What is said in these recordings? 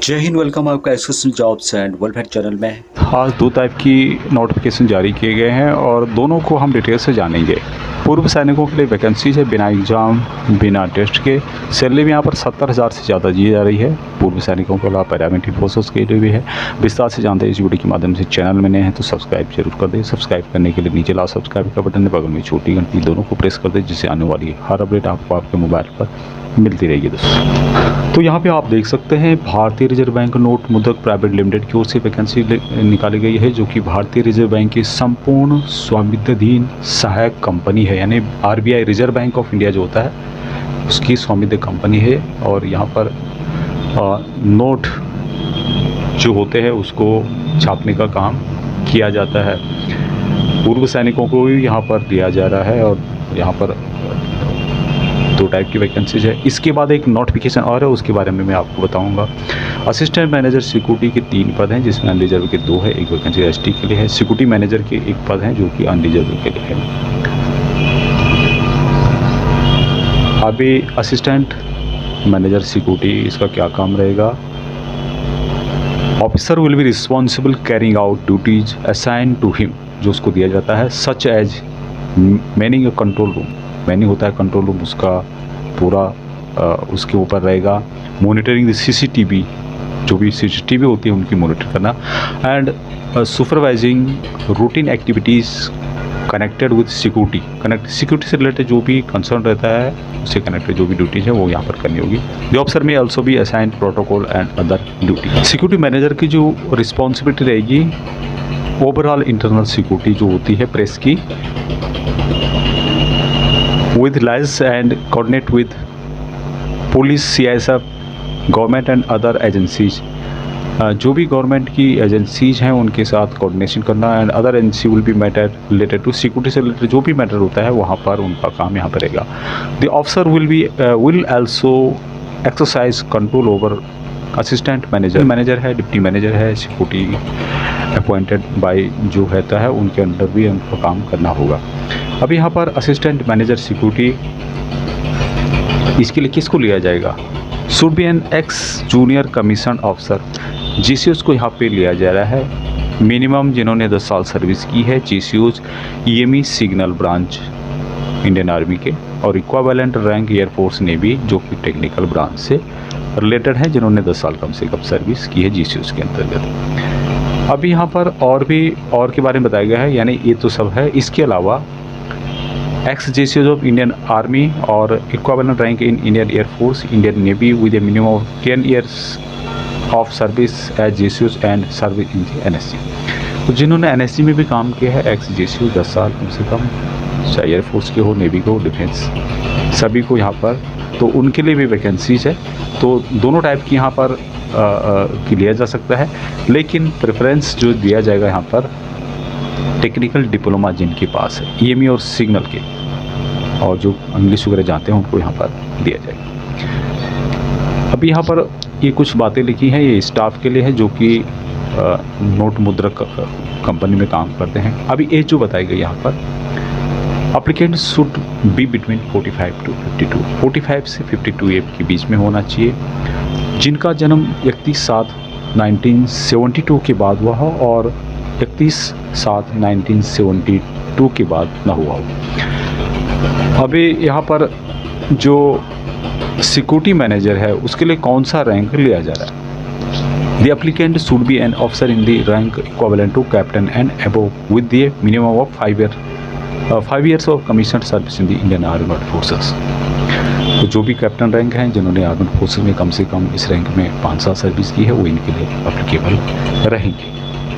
जय हिंद। वेलकम आपका association jobs and welfare channel में। आज दो टाइप की नोटिफिकेशन जारी किए गए हैं और दोनों को हम डिटेल से जानेंगे। पूर्व सैनिकों के लिए वैकेंसीज है बिना एग्ज़ाम बिना टेस्ट के। सैलरी भी यहाँ पर 70,000 से ज़्यादा दी जा रही है। पूर्व सैनिकों के अलावा पैरामिलिट्री फोर्सेस के लिए भी है। विस्तार से जानते हैं इस वीडियो के माध्यम से। चैनल में नए हैं तो सब्सक्राइब जरूर कर दें। सब्सक्राइब करने के लिए नीचे लाल सब्सक्राइब का बटन है, बगल में छोटी घंटी, दोनों को प्रेस कर दें जिससे आने वाली हर अपडेट आपको आपके मोबाइल पर मिलती रहेगी दोस्तों। तो यहाँ पे आप देख सकते हैं भारतीय रिजर्व बैंक नोट मुद्रक प्राइवेट लिमिटेड की ओर से वैकेंसी निकाली गई है, जो कि भारतीय रिजर्व बैंक की संपूर्ण स्वामित्वाधीन सहायक कंपनी है। यानी RBI reserve bank of India जो होता है उसकी स्वामित्व कंपनी है। और यहाँ पर नोट जो होते हैं उसको छापने का काम किया जाता है। पूर्व सैनिकों को भी यहाँ पर दिया जा रहा है और यहाँ पर दो टाइप की वैकेंसीज है। इसके बाद एक नोटिफिकेशन और है, उसके बारे में मैं आपको बताऊंगा। असिस्टेंट मैनेजर सिक्योरिटी के 3 पद हैं, जिसमें अनरिजर्व के 2 है। एक वैकेंसी एसटी के लिए है। सिक्योरिटी मैनेजर के 1 पद हैं जो कि अनरिजर्व के लिए है। अभी असिस्टेंट मैनेजर सिक्योरिटी, इसका क्या काम रहेगा? Officer will be responsible carrying out duties assign to him, जो उसको दिया जाता है, such as manning a control room. Manning होता है कंट्रोल रूम, उसका पूरा उसके ऊपर रहेगा। मॉनिटरिंग द सीसीटीवी, जो भी सीसीटीवी होती है उनकी मॉनिटर करना। And supervising routine activities connected with security. Security से रिलेटेड जो भी कंसर्न रहता है उससे कनेक्टेड जो भी ड्यूटीज़ है वो यहाँ पर करनी होगी। द ऑफिसर में ऑल्सो भी assign protocol and other duty. Security manager की जो रिस्पॉन्सिबिलिटी रहेगी, ओवरऑल इंटरनल सिक्योरिटी जो होती है प्रेस की, with liaise and coordinate with police, CISF, government and other agencies. जो भी गवर्नमेंट की एजेंसीज हैं उनके साथ कोऑर्डिनेशन करना। And other agency will be matter related to security से रिलेटेड जो भी मैटर होता है वहाँ पर उनका काम यहाँ पर रहेगा। The officer will also exercise control over assistant manager है, डिप्टी मैनेजर है, सिक्योरिटी अपॉइंटेड बाय जो रहता है उनके अंडर भी उनको काम करना होगा। अभी यहाँ पर असिस्टेंट मैनेजर सिक्योरिटी, इसके लिए किसको लिया जाएगा? Should be an ex junior commission officer, जीसीओज को यहाँ पे लिया जा रहा है। मिनिमम जिन्होंने 10 साल सर्विस की है, जीसीओज EME signal branch Indian Army के, और इक्वावेलेंट रैंक एयरफोर्स नेवी जो कि टेक्निकल ब्रांच से रिलेटेड है, जिन्होंने 10 साल कम से कम सर्विस की है जीसीओज के अंतर्गत। अभी यहाँ पर और के बारे में बताया गया है, यानी ये तो सब है। इसके अलावा एक्स जीसीओज ऑफ इंडियन आर्मी और equivalent rank in Indian air force, Indian navy with a minimum of 10 years of service as जीसीओज एंड सर्विस इन एनएससी। तो जिन्होंने एनएससी में भी काम किया है, एक्स जीसीओ 10 साल कम से कम, चाहे एयरफोर्स के हो, नेवी को, डिफेंस, सभी को यहाँ पर, तो उनके लिए भी वैकेंसीज है। तो दोनों टाइप की यहाँ पर लिया जा सकता है, लेकिन प्रेफरेंस जो दिया जाएगा यहाँ पर टेक्निकल डिप्लोमा जिनके पास है, ईएमई और सिग्नल के, और जो इंग्लिश वगैरह जानते हैं उनको यहाँ पर दिया जाएगा। अभी यहाँ पर ये कुछ बातें लिखी हैं, ये स्टाफ के लिए है जो कि नोट मुद्रक कंपनी में काम करते हैं। अभी एज जो बताई गई यहाँ पर, applicant should be between 45 to 52, 45 से 52 एज के बीच में होना चाहिए, जिनका जन्म 31/7/1972 के बाद हुआ हो और 31/7/1972 के बाद ना हुआ हो। अभी यहाँ पर जो सिक्योरिटी मैनेजर है उसके लिए कौन सा रैंक लिया जा रहा है? The applicant should be an officer in the rank equivalent to captain and above with the minimum of 5 years of commission service in the Indian armed forces. तो जो भी कैप्टन रैंक हैं, जिन्होंने आर्म्ड फोर्सेस में कम से कम इस rank में 5 साल सर्विस की है, वो इनके लिए अप्लीकेबल रहेंगे।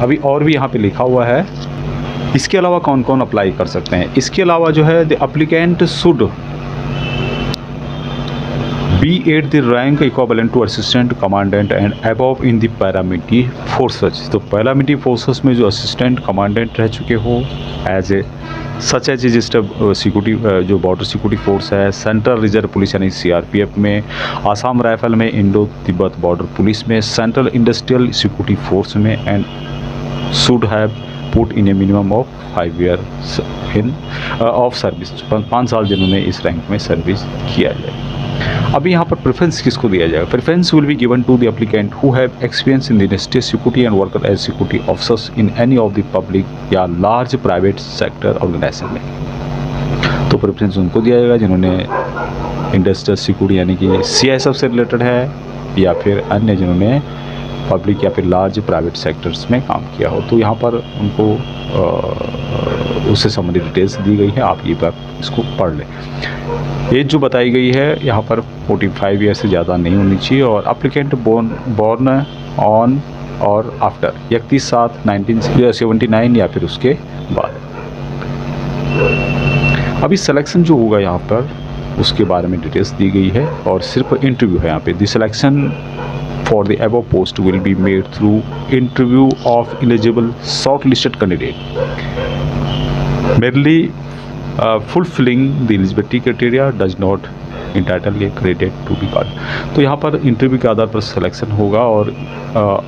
अभी और भी यहाँ पे लिखा हुआ है, इसके अलावा कौन कौन अप्लाई कर सकते हैं। इसके अलावा जो है, the applicant should be at the rank equivalent to assistant commandant and above in the paramilitary forces. तो पैरामिलिट्री फोर्सेस में जो असिस्टेंट कमांडेंट रह चुके हो, as a such as registered security जो बॉर्डर सिक्योरिटी फोर्स है, सेंट्रल रिजर्व पुलिस यानी CRPF में, आसाम राइफल में, इंडो तिब्बत बॉर्डर पुलिस में, सेंट्रल इंडस्ट्रियल सिक्योरिटी फोर्स में, and should have put in a minimum of 5 years in of service. 5 साल जिन्होंने इस रैंक में सर्विस किया जाए। अभी यहाँ पर प्रेफरेंस किसको दिया जाएगा? Preference will be given to the applicant who have experience in the industrial security and worker as security officers in any of the public या लार्ज प्राइवेट सेक्टर ऑर्गेनाइजेशन में। तो प्रेफरेंस उनको दिया जाएगा जिन्होंने इंडस्ट्रियल सिक्योरिटी यानी कि CISF से रिलेटेड है, या फिर अन्य जिन्होंने पब्लिक या फिर लार्ज प्राइवेट सेक्टर्स में काम किया हो। तो यहाँ पर उनको उससे संबंधित डिटेल्स दी गई है, आप ये बात इसको पढ़ लें। एज जो बताई गई है यहाँ पर 45 ईयर से ज़्यादा नहीं होनी चाहिए, और एप्लीकेंट बॉर्न ऑन और आफ्टर 31/7/1979 या फिर उसके बाद। अभी सिलेक्शन जो होगा यहाँ पर उसके बारे में डिटेल्स दी गई है, और सिर्फ इंटरव्यू है यहाँ पे। The selection for the above post will be made through interview of eligible shortlisted candidate merely fulfilling the eligibility criteria does not entitle a candidate to be called। तो यहाँ पर इंटरव्यू के आधार पर सिलेक्शन होगा, और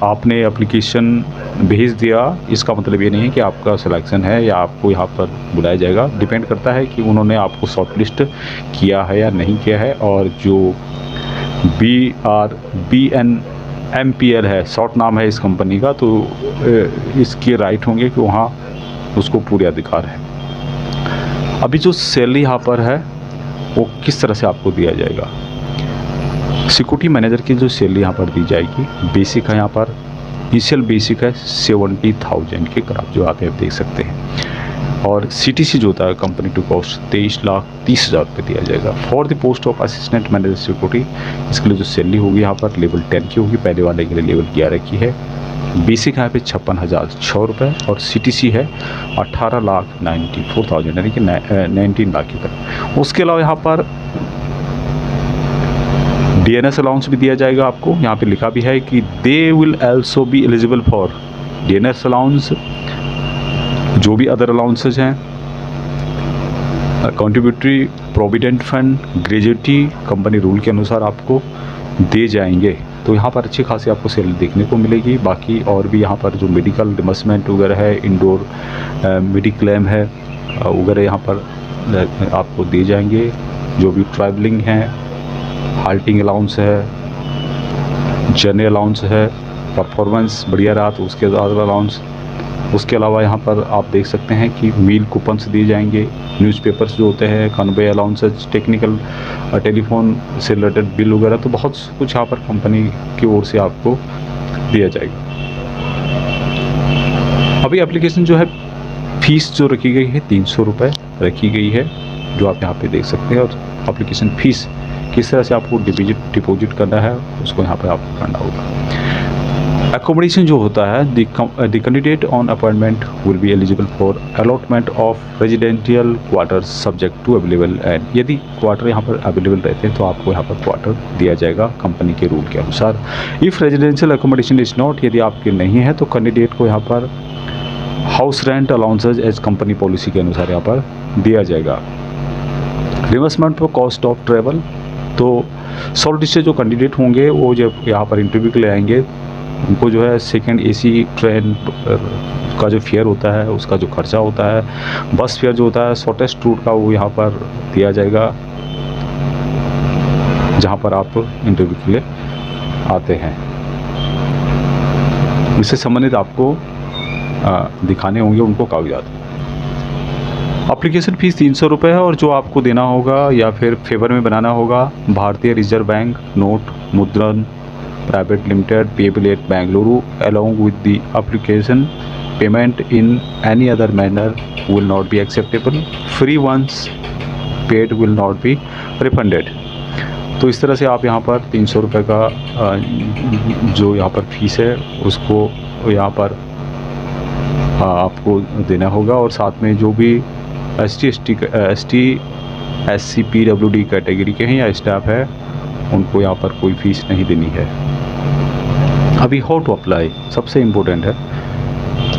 आपने एप्लीकेशन भेज दिया इसका मतलब ये नहीं है कि आपका सिलेक्शन है या आपको यहाँ पर बुलाया जाएगा। डिपेंड करता है कि उन्होंने आपको शॉर्टलिस्ट किया है या नहीं किया है, और जो BRBNMPL है, शॉर्ट नाम है इस कंपनी का, तो इसके राइट होंगे कि वहाँ उसको पूरे अधिकार है। अभी जो सैलरी यहाँ पर है वो किस तरह से आपको दिया जाएगा? सिक्योरिटी मैनेजर की जो सैलरी यहाँ पर दी जाएगी, बेसिक है यहाँ पर, इनिशियल बेसिक है 70,000 के करीब जो आप देख सकते हैं, और CTC जो होता है कंपनी टू कॉस्ट 23,30,000 रुपये दिया जाएगा। For the post of assistant manager security इसके लिए जो सैलरी होगी यहाँ पर लेवल 10 की होगी, पहले वाले के लिए लेवल 11 की है। बेसिक यहाँ पे 56,006 रुपये, और CTC है 18,94,000 यानी कि 19 लाख की तरफ। उसके अलावा यहाँ पर DNS अलाउंस भी दिया जाएगा आपको। यहाँ पे लिखा भी है कि they will also be eligible for DNS allowance, जो भी अदर अलाउंसेज हैं, contributory provident fund, gratuity company rule के अनुसार आपको दे जाएंगे। तो यहाँ पर अच्छी खासी आपको सैलरी देखने को मिलेगी। बाकी और भी यहाँ पर जो मेडिकल रिमबर्समेंट वगैरह है, इंडोर मेडिक्लेम है वगैरह यहाँ पर आपको दिए जाएंगे। जो भी ट्रैवलिंग है, हाल्टिंग अलाउंस है, जर्नी अलाउंस है, परफॉर्मेंस बढ़िया रहा तो उसके अलाउंस। उसके अलावा यहाँ पर आप देख सकते हैं कि मील कूपन्स दिए जाएंगे, न्यूज़पेपर्स जो होते हैं, कन्वे अलाउंसेज, टेक्निकल टेलीफोन से रिलेटेड बिल वगैरह, तो बहुत कुछ यहाँ पर कंपनी की ओर से आपको दिया जाएगा। अभी एप्लीकेशन जो है फ़ीस जो रखी गई है 300 रुपये रखी गई है, जो आप यहाँ पे देख सकते हैं। और एप्लीकेशन फ़ीस किस तरह से आपको डिपॉजिट करना है उसको यहाँ पर आपको करना होगा। एकोमोडेशन जो होता है, the candidate on appointment will be eligible for allotment of residential quarters subject to available, and यदि क्वार्टर यहाँ पर अवेलेबल रहते हैं तो आपको यहाँ पर क्वार्टर दिया जाएगा कंपनी के रूल के अनुसार। If residential accommodation is not, यदि आपके नहीं है तो कैंडिडेट को यहाँ पर house rent allowances as company policy के अनुसार यहाँ पर दिया जाएगा। Reimbursement for cost of travel, तो शॉर्ट से जो कैंडिडेट होंगे वो जब यहाँ पर इंटरव्यू के लिए आएंगे उनको जो है सेकंड AC ट्रेन का जो फेयर होता है उसका जो खर्चा होता है, बस फेयर जो होता है शॉर्टेस्ट रूट का, वो यहाँ पर दिया जाएगा जहाँ पर आप इंटरव्यू के लिए आते हैं। इससे संबंधित आपको दिखाने होंगे उनको कागजात। एप्लीकेशन फ़ीस 300 रुपये है, और जो आपको देना होगा या फिर फेवर में बनाना होगा भारतीय रिजर्व बैंक नोट मुद्रण private limited payable eight Bengaluru along with the application payment in any other manner will not be acceptable, free ones paid will not be refunded। तो इस तरह से आप यहाँ पर 300 रुपये का जो यहाँ पर फीस है उसको यहाँ पर आपको देना होगा, और साथ में जो भी ST SC PWD कैटेगरी के हैं या स्टाफ है उनको यहाँ पर कोई फ़ीस नहीं देनी है। अभी हाउ टू अप्लाई सबसे इम्पोर्टेंट है।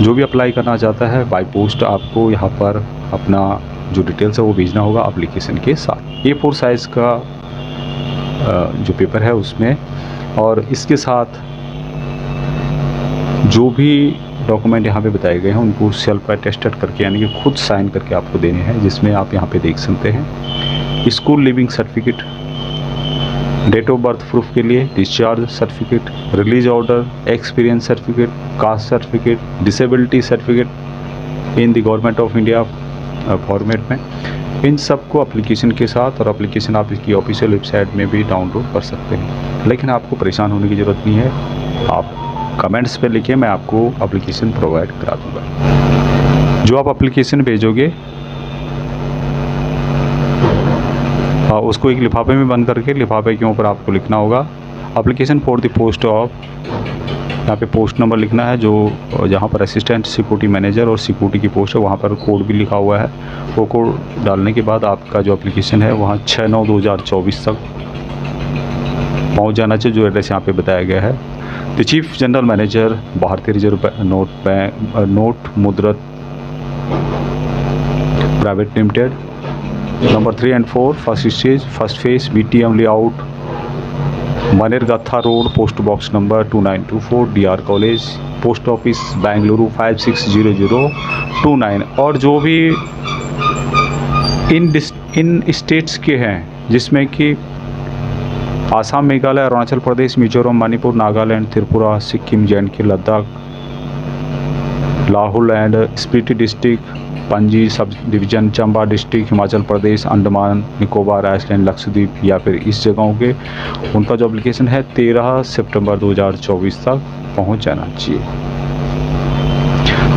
जो भी अप्लाई करना चाहता है बाय पोस्ट आपको यहाँ पर अपना जो डिटेल्स है वो भेजना होगा एप्लीकेशन के साथ। A4 साइज़ का जो पेपर है उसमें, और इसके साथ जो भी डॉक्यूमेंट यहाँ पे बताए गए हैं उनको सेल्फ अटेस्टेड करके यानी कि खुद साइन करके आपको देने हैं, जिसमें आप यहाँ पे देख सकते हैं school leaving certificate, date of birth proof के लिए discharge certificate, release order, experience certificate, caste certificate, disability certificate in the government of India format में, इन सब को एप्लीकेशन के साथ, और एप्लीकेशन आप इसकी ऑफिशियल वेबसाइट में भी डाउनलोड कर सकते हैं। लेकिन आपको परेशान होने की ज़रूरत नहीं है, आप कमेंट्स पे लिखिए, मैं आपको एप्लीकेशन प्रोवाइड करा दूँगा। जो आप एप्लीकेशन भेजोगे उसको एक लिफाफे में बंद करके लिफाफे के ऊपर आपको लिखना होगा application for the post of, यहाँ पे पोस्ट नंबर लिखना है, जो जहाँ पर असिस्टेंट सिक्योरिटी मैनेजर और सिक्योरिटी की पोस्ट है वहाँ पर कोड भी लिखा हुआ है। वो कोड डालने के बाद आपका जो एप्लीकेशन है वहाँ 6/9/2024 तक पहुँच जाना चाहिए, जो एड्रेस यहाँ पे बताया गया है। The chief general manager, Bharatiya Reserve Note Mudran Private Limited, number 3 and 4, first stage, first phase, BTM layout, Bannerghatta road, post box number 2924, DR college, post office Bengaluru 560029। और जो भी इन स्टेट्स के हैं, जिसमें कि Assam, Meghalaya, Arunachal Pradesh, Mizoram, Manipur, Nagaland, Tripura, Sikkim, JNK, Ladakh, Lahaul and Spiti district, Panaji sub division, Chamba district, Himachal Pradesh, Andaman Nicobar island, Lakshadweep, या फिर इस जगहों के, उनका जो एप्लीकेशन है 13 सितंबर 2024 तक पहुंच जाना चाहिए।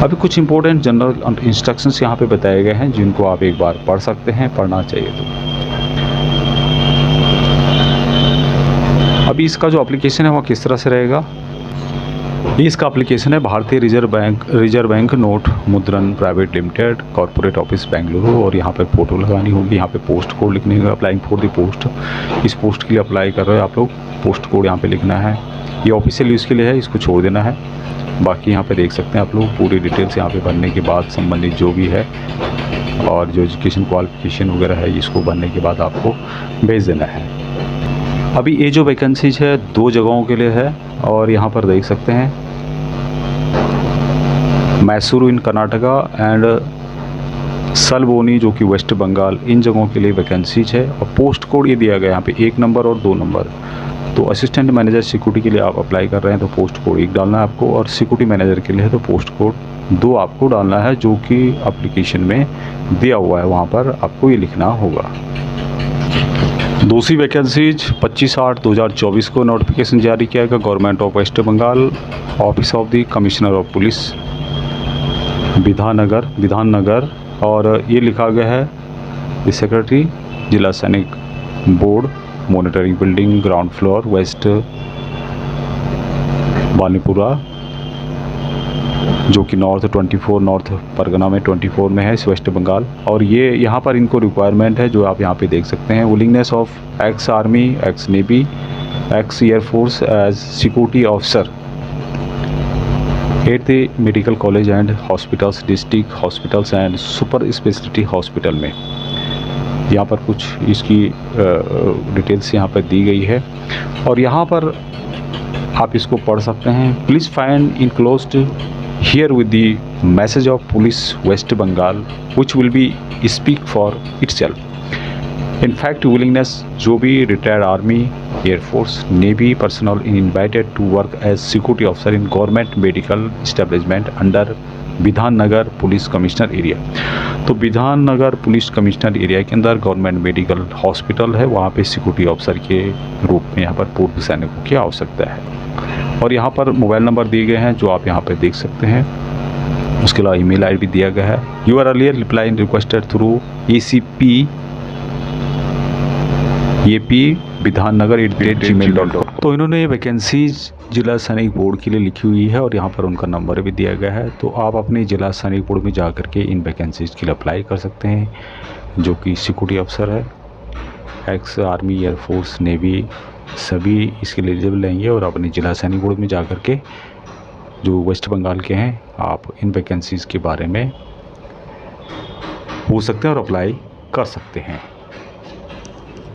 अभी कुछ इंपॉर्टेंट जनरल इंस्ट्रक्शंस यहाँ पे बताए गए हैं, जिनको आप एक बार पढ़ सकते हैं, पढ़ना चाहिए तो। अभी इसका जो एप्लीकेशन है वो किस तरह से रहेगा, ये इसका एप्लीकेशन है भारतीय रिजर्व बैंक नोट मुद्रण private limited, corporate office Bengaluru, और यहाँ पे फ़ोटो लगानी होगी, यहाँ पे पोस्ट कोड लिखने का, अप्लाइंग फॉर द पोस्ट, इस पोस्ट के लिए अप्लाई कर रहे हो आप लोग, पोस्ट कोड यहाँ पे लिखना है। ये ऑफिशियल यूज़ के लिए है, इसको छोड़ देना है। बाकी यहाँ पे देख सकते हैं आप लोग पूरी डिटेल्स यहाँ पे भरने के बाद संबंधित जो भी है, और जो एजुकेशन क्वालिफिकेशन वगैरह है, इसको भरने के बाद आपको भेज देना है। अभी ये जो वैकेंसीज है 2 जगहों के लिए है, और यहाँ पर देख सकते हैं मैसूरू इन कर्नाटका एंड सलबोनी जो कि वेस्ट बंगाल, इन जगहों के लिए वैकेंसीज है। और पोस्ट कोड ये दिया गया यहाँ पे 1 नंबर और 2 नंबर। तो असिस्टेंट मैनेजर सिक्योरिटी के लिए आप अप्लाई कर रहे हैं तो पोस्ट कोड 1 डालना है आपको, और सिक्योरिटी मैनेजर के लिए है तो पोस्ट कोड 2 आपको डालना है, जो कि एप्लीकेशन में दिया हुआ है, वहाँ पर आपको ये लिखना होगा। दूसरी वैकेंसीज 25/8/2024 को नोटिफिकेशन जारी किया गया government of West Bengal, office of the commissioner of police Bidhannagar, और ये लिखा गया है the secretary Zila Sainik board, monitoring building, ground floor, west Banipura, जो कि नॉर्थ परगना में 24 में है, इस वेस्ट बंगाल। और ये यहाँ पर इनको रिक्वायरमेंट है जो आप यहाँ पे देख सकते हैं, willingness of ex army, ex navy, ex air force as security officer at the medical college and hospitals, district hospitals and super speciality hospital में। यहाँ पर कुछ इसकी डिटेल्स यहाँ पर दी गई है, और यहाँ पर आप इसको पढ़ सकते हैं। Please find enclosed here with the message of police West Bengal which will be speak for itself. In fact, willingness जो भी retired army, air force, navy personnel is invited to work as security officer in government medical establishment under विधान नगर police commissioner area. तो विधान नगर police commissioner area के अंदर government medical hospital है, वहाँ पे सिक्योरिटी ऑफिसर के रूप में यहाँ पर पूर्व सैनिकों की आवश्यकता है। और यहाँ पर मोबाइल नंबर दिए गए हैं जो आप यहाँ पे देख सकते हैं। उसके अलावा ईमेल आईडी भी दिया गया है। You are earlier reply requested through ACP vidannagar@gmail.com। तो इन्होंने ये वैकेंसीज जिला सैनिक बोर्ड के लिए लिखी हुई है, और यहाँ पर उनका नंबर भी दिया गया है। तो आप अपने जिला सैनिक बोर्ड में जा कर के इन वैकेंसीज के लिए अप्लाई कर सकते हैं, जो कि सिक्योरिटी अफसर है, एक्स आर्मी, एयरफोर्स, नेवी, सभी इसके लिए एलिजिबल रहेंगे। और अपने जिला सैनिक बोर्ड में जा कर के जो वेस्ट बंगाल के हैं, आप इन वैकेंसीज़ के बारे में पूछ सकते हैं और अप्लाई कर सकते हैं।